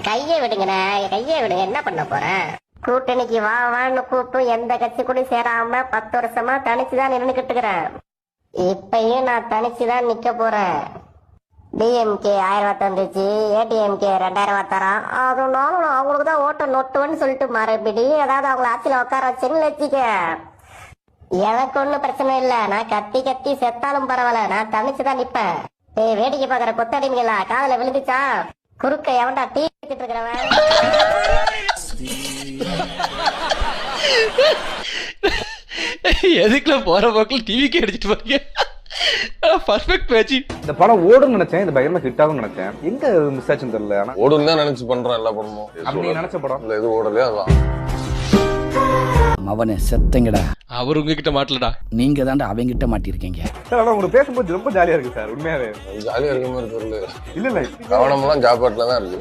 கையை விடுங்கண்ணே, கையை விடுங்க. என்ன பண்ண போறேன்? கூட்டணிக்கு வா வான்னு கூப்பிட்டு எந்த கட்சி கூட சேராம 10 வருஷமா தனிச்சுதான் நின்னுக்கிட்டு இருக்கிறேன். இப்பயும் நான் தனிச்சுதான் நிக்க போறேன். டிஎம்கே 1000 ரூபாய் தந்துச்சு, ஏடிஎம்கே 2000 ரூபாய் தரான். அதனால நான் அவங்களுக்கு தான் ஓட்ட நொட்டுன்னு சொல்லிட்டு மறுபடி அதாவது அவங்களை ஆட்சியில உட்கார வச்சுன்னு வச்சுக்க. எனக்கு ஒண்ணும் பிரச்சனை இல்ல. நான் கத்தி கத்தி செத்தாலும் பரவாயில்ல, நான் தனிச்சுதான் நிப்பேன். வேடிக்கை பாக்குற கொத்தடிங்களா காதுல விழுந்துச்சா? குறுக்க எவன்டா டீ வச்சுட்டு இருக்கிறவன்? எதுக்குள்ள போற போக்கில் டிவிக்கு அடிச்சிட்டு போறீங்க? Perfect match. இந்த படம் ஓடுன்னு நினைச்சேன், இது பயங்கரமா ஹிட் ஆகும்னு நினைச்சேன். எங்க மிஸ் ஆச்சுன்னு தெரியல. ஆனா ஓடுன்னு தான் நினைச்சு பண்றோம் எல்லா படமும். அப்படி நினைச்ச படம் இல்ல, எது ஓடலையோ அதான். அவனை செத்தங்கடா. அவர் உங்ககிட்ட மாட்டலடா, நீங்க தாண்டா அவங்கிட்ட மாட்டிருக்கீங்க. சார் ஆனா உங்களுக்கு பேசும்போது ரொம்ப ஜாலியா இருக்கு சார். உண்மையாவே ஜாலியா இருக்க மாதிரி தெரியல. இல்ல கவனம்லாம் ஜாப்பாட்ல தான் இருக்கு.